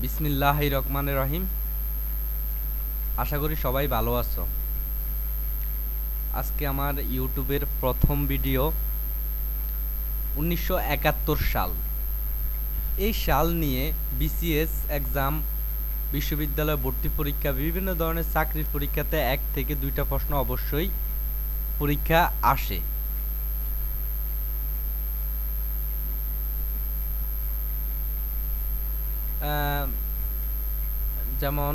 বিসমিল্লাহির রহমানির রহিম। আশা করি সবাই ভালো আছো। আজকে আমার ইউটিউবের প্রথম ভিডিও 1971 সাল। এই সাল নিয়ে বিসিএস এক্সাম, বিশ্ববিদ্যালয় ভর্তি পরীক্ষা, বিভিন্ন ধরনের চাকরির পরীক্ষাতে 1 থেকে 2টা প্রশ্ন অবশ্যই পরীক্ষা আসে। যেমন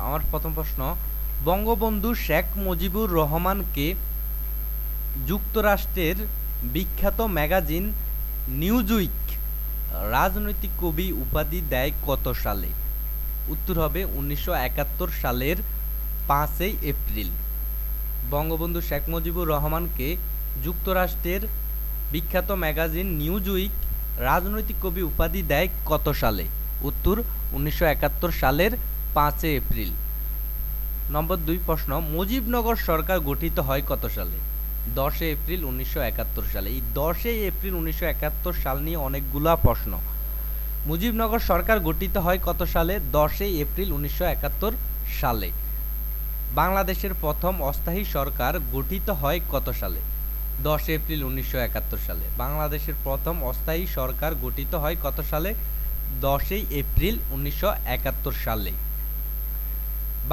আমার প্রথম প্রশ্ন, বঙ্গবন্ধু শেখ মুজিবুর রহমানকে যুক্তরাষ্ট্রের বিখ্যাত ম্যাগাজিন নিউজউইক রাজনৈতিক কবি উপাধি দেয় কত সালে? উত্তর হবে 1971 সালের 5ই এপ্রিল। বঙ্গবন্ধু শেখ মুজিবুর রহমানকে যুক্তরাষ্ট্রের বিখ্যাত ম্যাগাজিন নিউজউইক রাজনৈতিক কবি উপাধি দেয় কত সালে? উত্তর 1971 সালের 5ই এপ্রিল। নম্বর 2 প্রশ্ন, মুজিবনগর সরকার গঠিত হয় কত সালে? 10 এপ্রিল 1971 সালে। এই 10 এপ্রিল 1971 সাল নিয়ে অনেকগুলা প্রশ্ন। মুজিবনগর সরকার গঠিত হয় কত সালে? 10 এপ্রিল 1971 সালে। বাংলাদেশের প্রথম অস্থায়ী সরকার গঠিত হয় কত সালে? 10 এপ্রিল 1971 সালে। বাংলাদেশের প্রথম অস্থায়ী সরকার গঠিত হয় কত সালে? 10 এপ্রিল 1971 সালে।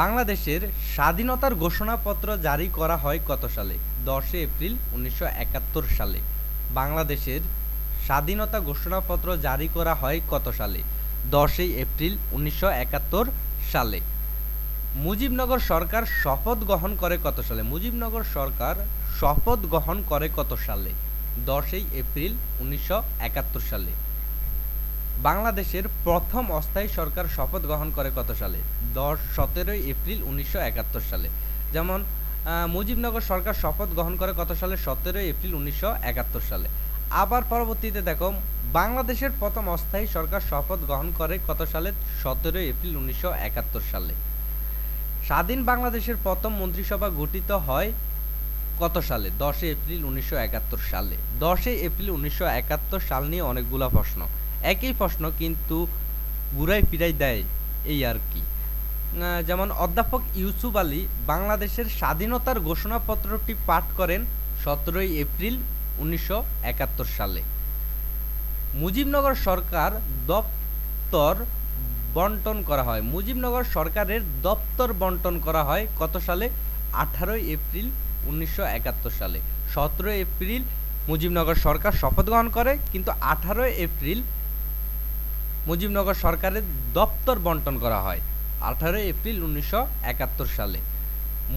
বাংলাদেশের স্বাধীনতার ঘোষণাপত্র জারি করা হয় কত সালে? 10 এপ্রিল 1971 সালে। বাংলাদেশের স্বাধীনতা ঘোষণাপত্র জারি করা হয় কত সালে? 10 এপ্রিল 1971 সালে। মুজিবনগর সরকার শপথ গ্রহণ করে কত সালে? মুজিবনগর সরকার শপথ গ্রহণ করে কত সালে? 10 এপ্রিল 1971 সালে। বাংলাদেশের প্রথম অস্থায়ী সরকার শপথ গ্রহণ করে কত সালে? 17 এপ্রিল 1971 সালে। যেমন মুজিবনগর সরকার শপথ গ্রহণ করে কত সালে? 17 এপ্রিল 1971 সালে। আবার পরবর্তীতে দেখো, বাংলাদেশের প্রথম অস্থায়ী সরকার শপথ গ্রহণ করে কত সালে? 17 এপ্রিল 1971 সালে। স্বাধীন বাংলাদেশের প্রথম মন্ত্রিসভা গঠিত হয় কত সালে? 10 এপ্রিল 1971 সালে। 10 এপ্রিল 1971 সাল নিয়ে অনেকগুলা প্রশ্ন। একই প্রশ্ন কিন্তু ঘুরাই ফিরাই দেয়, এই আর কি। যেমন অধ্যাপক ইউসুফ আলী বাংলাদেশের স্বাধীনতার ঘোষণাপত্রটি পাঠ করেন 17 এপ্রিল 1971 সালে। মুজিবনগর সরকার দপ্তর বন্টন করা হয়। মুজিবনগর সরকারের দপ্তর বন্টন করা হয় কত সালে? 18 এপ্রিল 1971 সালে। 17 এপ্রিল মুজিবনগর সরকার শপথ গ্রহণ করে, কিন্তু 18 এপ্রিল মুজিবনগর সরকারের দপ্তর বন্টন করা হয় 18 এপ্রিল 1971 সালে।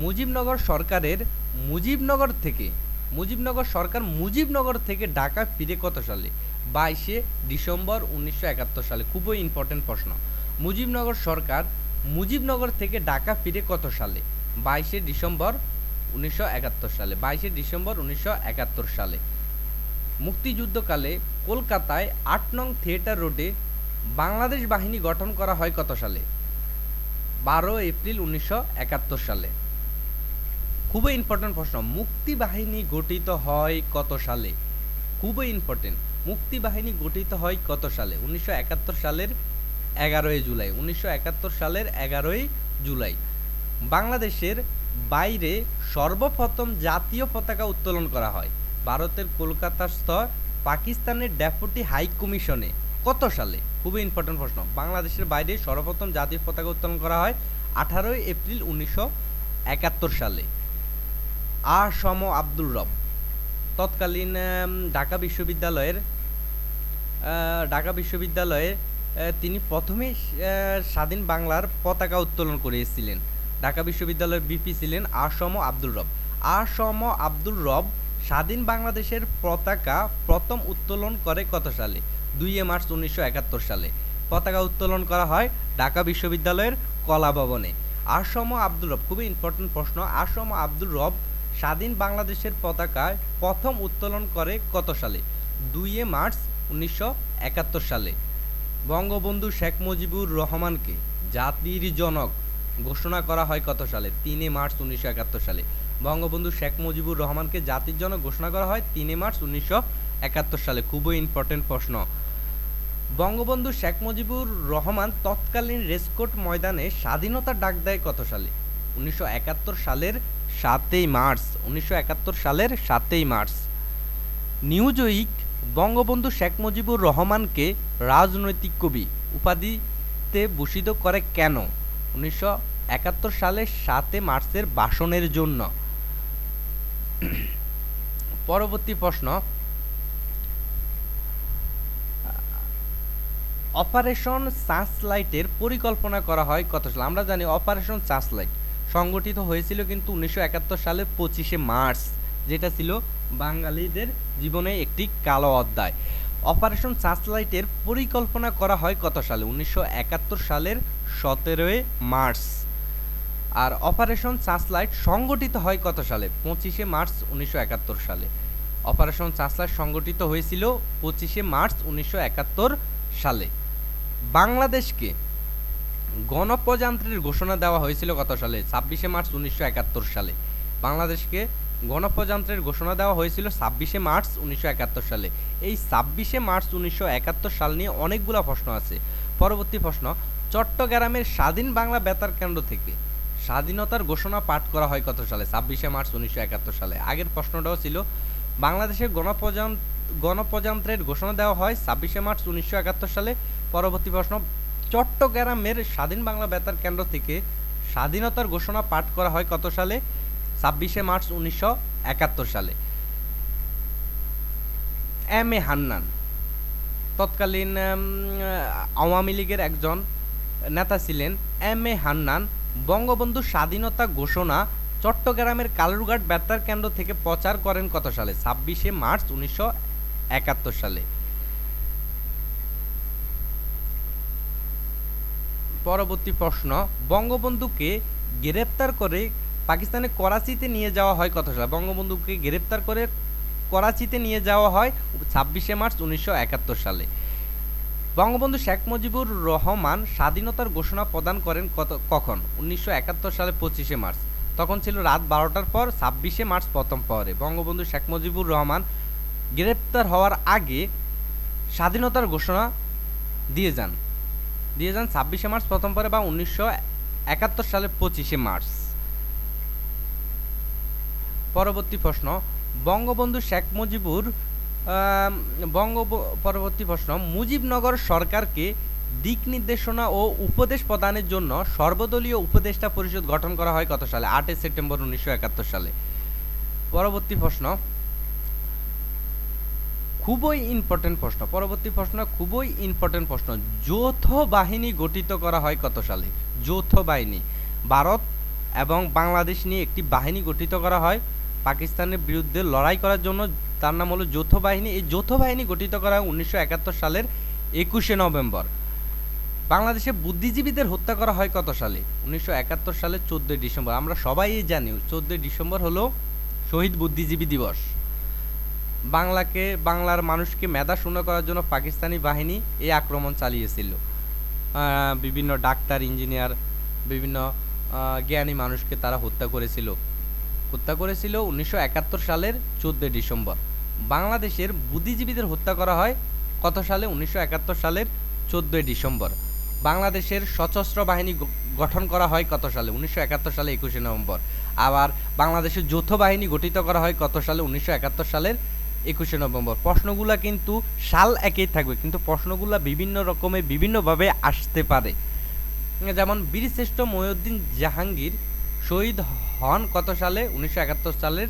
মুজিবনগর সরকারের মুজিবনগর থেকে ঢাকা ফিরে কত সালে? 22 ডিসেম্বর 1971 সালে। খুবই ইম্পর্টেন্ট প্রশ্ন। মুজিবনগর সরকার মুজিবনগর থেকে ঢাকা ফিরে কত সালে? 22 ডিসেম্বর 1971 সালে। 22 ডিসেম্বর 1971 সালে। মুক্তিযুদ্ধকালে কলকাতায় 8 নং থিয়েটার রোডে বাংলাদেশ বাহিনী গঠন করা হয় কত সালে? 12 এপ্রিল 1971 সালে। খুবই ইম্পর্টেন্ট প্রশ্ন, মুক্তি বাহিনী গঠিত হয় কত সালে? খুবই ইম্পর্টেন্ট, মুক্তি বাহিনী গঠিত হয় কত সালে? 1971 সালের 11 জুলাই। 1971 সালের 11 জুলাই। বাংলাদেশের বাইরে সর্বপ্রথম জাতীয় পতাকা উত্তোলন করা হয় ভারতের কলকাতাস্থ পাকিস্তানের ডেপুটি হাই কমিশনে কত সালে? খুবই ইম্পর্টেন্ট প্রশ্ন। বাংলাদেশের বাইরে সর্বপ্রথম জাতীয় পতাকা উত্তোলন করা হয় 18 এপ্রিল 1971 সালে। সম আব্দুর রব তৎকালীন ঢাকা বিশ্ববিদ্যালয়ে তিনি প্রথমে স্বাধীন বাংলার পতাকা উত্তোলন করেছিলেন। ঢাকা বিশ্ববিদ্যালয়ের বিপি ছিলেন সম আব্দুর রব। সম আব্দুর রব স্বাধীন বাংলাদেশের পতাকা প্রথম উত্তোলন করে কত সালে? 2 মার্চ 1971 সালে। পতাকা উত্তোলন করা হয় ঢাকা বিশ্ববিদ্যালয়ের কলা ভবনে। সম আব্দুর রব, খুবই ইম্পর্টেন্ট প্রশ্ন, সম আব্দুর রব স্বাধীন বাংলাদেশের পতাকা প্রথম উত্তোলন করে কত সালে? 2 মার্চ 1971 সালে। বঙ্গবন্ধু শেখ মুজিবুর রহমানকে জাতির জনক ঘোষণা করা হয় কত সালে? 3 মার্চ 1971 সালে। বঙ্গবন্ধু শেখ মুজিবুর রহমানকে জাতির জনক ঘোষণা করা হয় 3 মার্চ 1971 সালে। খুবই ইম্পর্টেন্ট প্রশ্ন। বঙ্গবন্ধু শেখ মুজিবুর রহমান তৎকালীন রেসকোর্ট ময়দানে স্বাধীনতার ডাক দেয় কত সালে? 1971 সালের 7ই মার্চ। 1971 সালের 7ই মার্চ। নিউজউইক বঙ্গবন্ধু শেখ মুজিবুর রহমানকে রাজনৈতিক কবি উপাধিতে ভূষিত করে কেন? 1971 সালের 7 মার্চের ভাষণের জন্য। পরবর্তী প্রশ্ন, অপারেশন সার্চলাইটের পরিকল্পনা করা হয় কত সালে? আমরা জানি অপারেশন সার্চলাইট সংগঠিত হয়েছিল কিন্তু 1971 সালের 25শে মার্চ, যেটা ছিল বাঙালিদের জীবনে একটি কালো অধ্যায়। অপারেশন সার্চলাইটের পরিকল্পনা করা হয় কত সালে? 1971 সালের 17 মার্চ। আর অপারেশন সার্চলাইট সংগঠিত হয় কত সালে? 25শে মার্চ 1971 সালে। অপারেশন সার্চলাইট সংগঠিত হয়েছিল 25শে মার্চ 1971 সালে। বাংলাদেশকে গণপ্রজাতন্ত্রের ঘোষণা দেওয়া হয়েছিল কত সালে? 26শে মার্চ 1971 সালে। বাংলাদেশকে গণপ্রজাতন্ত্রের ঘোষণা দেওয়া হয়েছিল 26শে মার্চ 1971 সালে। এই 26শে মার্চ 1971 সাল নিয়ে অনেকগুলো প্রশ্ন আছে। পরবর্তী প্রশ্ন, চট্টগ্রামের স্বাধীন বাংলা বেতার কেন্দ্র থেকে স্বাধীনতার ঘোষণা পাঠ করা হয় কত সালে? 26শে মার্চ 1971 সালে। আগের প্রশ্নটাও ছিল বাংলাদেশের গণপ্রজাতন্ত্রের ঘোষণা দেওয়া হয় 26শে মার্চ 1971 সালে। পরবর্তী প্রশ্ন, চট্টগ্রামের স্বাধীন বাংলা বেতার কেন্দ্র থেকে স্বাধীনতার ঘোষণা পাঠ করা হয় কত সালে? 26শে মার্চ 1971 সালে। এম এ হান্নান তৎকালীন আওয়ামী লীগের একজন নেতা ছিলেন। এম এ হান্নান বঙ্গবন্ধু স্বাধীনতা ঘোষণা চট্টগ্রামের কালুরঘাট বেতার কেন্দ্র থেকে প্রচার করেন কত সালে? 26শে মার্চ 1971 সালে। পরবর্তী প্রশ্ন, বঙ্গবন্ধুকে গ্রেপ্তার করে পাকিস্তানে করাচিতে নিয়ে যাওয়া হয় কত সালে? বঙ্গবন্ধুকে গ্রেপ্তার করে করাচিতে নিয়ে যাওয়া হয় 26শে মার্চ 1971 সালে। বঙ্গবন্ধু শেখ মুজিবুর রহমান স্বাধীনতার ঘোষণা প্রদান করেন কখন? 1971 সালে 25শে মার্চ। তখন ছিল রাত 12টার পর। 26শে মার্চ প্রথম প্রহরে বঙ্গবন্ধু শেখ মুজিবুর রহমান গ্রেপ্তার হওয়ার আগে স্বাধীনতার ঘোষণা দিয়ে যান 26শে মার্চ প্রথম প্রহরে বা 1971 সালের 25শে মার্চ। পরবর্তী প্রশ্ন, বঙ্গবন্ধু শেখ মুজিবুর পরবর্তী প্রশ্ন, মুজিবনগর সরকারকে দিক নির্দেশনা ও উপদেশ প্রদানের জন্য সর্বদলীয় উপদেষ্টা পরিষদ গঠন করা হয় কত সালে? 8 সেপ্টেম্বর 1971 সালে। পরবর্তী প্রশ্ন, খুবই ইম্পর্টেন্ট প্রশ্ন। পরবর্তী প্রশ্ন খুবই ইম্পর্টেন্ট প্রশ্ন, যৌথ বাহিনী গঠিত করা হয় কত সালে? যৌথ বাহিনী, ভারত এবং বাংলাদেশ নিয়ে একটি বাহিনী গঠিত করা হয় পাকিস্তানের বিরুদ্ধে লড়াই করার জন্য। তার নাম হলো যৌথ বাহিনী। এই যৌথ বাহিনী গঠিত করা হয় 1971 সালের 21শে নভেম্বর। বাংলাদেশে বুদ্ধিজীবীদের হত্যা করা হয় কত সালে? 1971 সালের 14 ডিসেম্বর। আমরা সবাই জানি 14 ডিসেম্বর হলো শহীদ বুদ্ধিজীবী দিবস। বাংলার মানুষকে মেধা শূন্য করার জন্য পাকিস্তানি বাহিনী এই আক্রমণ চালিয়েছিল। বিভিন্ন ডাক্তার, ইঞ্জিনিয়ার, বিভিন্ন জ্ঞানী মানুষকে তারা হত্যা করেছিল 1971 সালের 14 ডিসেম্বর। বাংলাদেশের বুদ্ধিজীবীদের হত্যা করা হয় কত সালে? 1971 সালের 14 ডিসেম্বর। বাংলাদেশের সশস্ত্র বাহিনী গঠন করা হয় কত সালে? 1971 সালে 21শে নভেম্বর। আবার বাংলাদেশের যৌথ বাহিনী গঠিত করা হয় কত সালে? 1971 সালের 21শে নভেম্বর। প্রশ্নগুলা কিন্তু সাল একই থাকবে, কিন্তু প্রশ্নগুলা বিভিন্ন রকমে বিভিন্নভাবে আসতে পারে। যেমন বীরশ্রেষ্ঠ মহিউদ্দিন জাহাঙ্গীর শহীদ হন কত সালে? 1971 সালের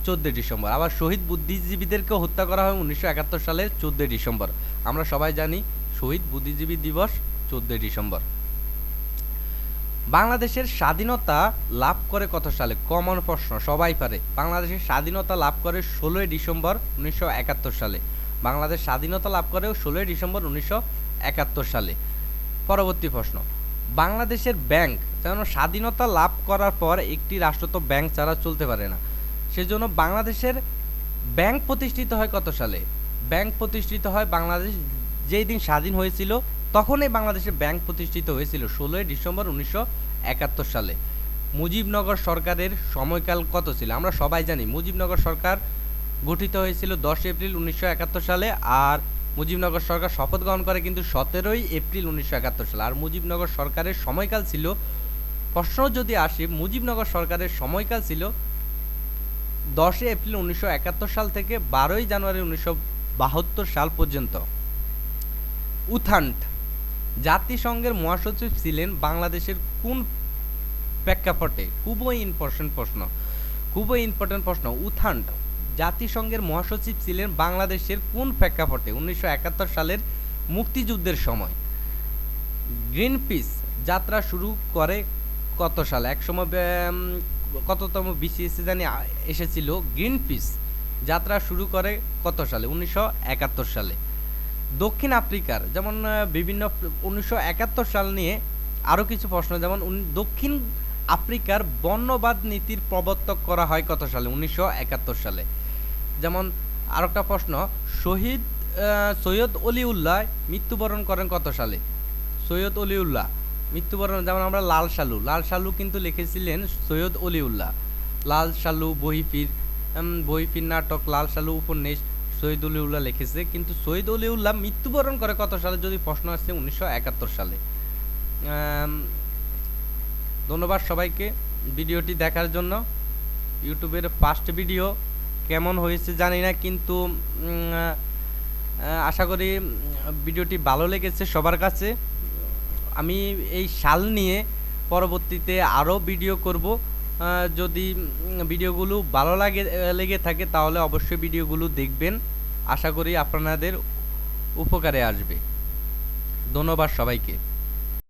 14 ডিসেম্বর। আবার শহীদ বুদ্ধিজীবীদেরকে হত্যা করা হয় 1971 সালের 14 ডিসেম্বর। আমরা সবাই জানি শহীদ বুদ্ধিজীবী দিবস 14 ডিসেম্বর। বাংলাদেশের স্বাধীনতা লাভ করে কত সালে? কমন প্রশ্ন, সবাই পারে। বাংলাদেশের স্বাধীনতা লাভ করে 16 ডিসেম্বর 1971 সালে। বাংলাদেশ স্বাধীনতা লাভ করে 16 ডিসেম্বর 1971 সালে। পরবর্তী প্রশ্ন, বাংলাদেশের ব্যাংক যেন স্বাধীনতা লাভ করার পর একটি রাষ্ট্র তো ব্যাংক ছাড়া চলতে পারে না, সেজন্য বাংলাদেশের ব্যাংক প্রতিষ্ঠিত হয় কত সালে? ব্যাংক প্রতিষ্ঠিত হয় বাংলাদেশ যেই দিন স্বাধীন হয়েছিল তখনই বাংলাদেশের ব্যাংক প্রতিষ্ঠিত হয়েছিল 16 ডিসেম্বর 1971 সালে। মুজিবনগর সরকারের সময়কাল কত ছিল? আমরা সবাই জানি মুজিবনগর সরকার গঠিত হয়েছিল 10 এপ্রিল 1971 সালে। আর মুজিবনগর সরকার শপথ গ্রহণ করে কিন্তু 17ই এপ্রিল 1971 সালে। আর মুজিবনগর সরকারের সময়কাল ছিল, প্রশ্ন যদি আসে, মুজিবনগর সরকারের সময়কাল ছিল 10 এপ্রিল 1971 সাল থেকে 12 জানুয়ারি 1972 সাল পর্যন্ত। উথান্ট জাতিসংঘের মহাসচিব ছিলেন বাংলাদেশের কোন প্রেক্ষাপটে? খুবই ইম্পর্টেন্ট প্রশ্ন। উথান্ট জাতিসংঘের মহাসচিব ছিলেন বাংলাদেশের কোন প্রেক্ষাপটে? 1971 সালের মুক্তিযুদ্ধের সময়। গ্রিনপিস যাত্রা শুরু করে কত সালে? একসময় কততম বিসিএসে জানি এসেছিল। গ্রিনপিস যাত্রা শুরু করে কত সালে? 1971 সালে। দক্ষিণ আফ্রিকার যেমন বিভিন্ন 1971 সাল নিয়ে আরও কিছু প্রশ্ন, যেমন দক্ষিণ আফ্রিকার বর্ণবাদ নীতির প্রবর্তক করা হয় কত সালে? 1971 সালে। যেমন আরেকটা প্রশ্ন, সৈয়দ অলিউল্লাহ মৃত্যুবরণ করেন কত সালে? সৈয়দ অলিউল্লাহ মৃত্যুবরণ, যেমন আমরা লাল সালু কিন্তু লিখেছিলেন সৈয়দ অলিউল্লাহ। লাল সালু বহিফির নাটক, লাল সালু উপন্যাস সৈয়দ অলিউল্লাহ লিখেছে, কিন্তু সৈয়দ অলিউল্লাহ মৃত্যুবরণ করে কত সালে যদি প্রশ্ন আসছে? 1971 সালে। ধন্যবাদ সবাইকে ভিডিওটি দেখার জন্য। ইউটিউবের ফার্স্ট ভিডিও কেমন হয়েছে জানি না, কিন্তু আশা করি ভিডিওটি ভালো লেগেছে সবার কাছে। আমি এই সাল নিয়ে পরবর্তীতে আরও ভিডিও করব। যদি ভিডিওগুলো ভালো লেগে থাকে তাহলে অবশ্যই ভিডিওগুলো দেখবেন। আশা করি আপনাদের উপকারে আসবে। ধন্যবাদ সবাইকে।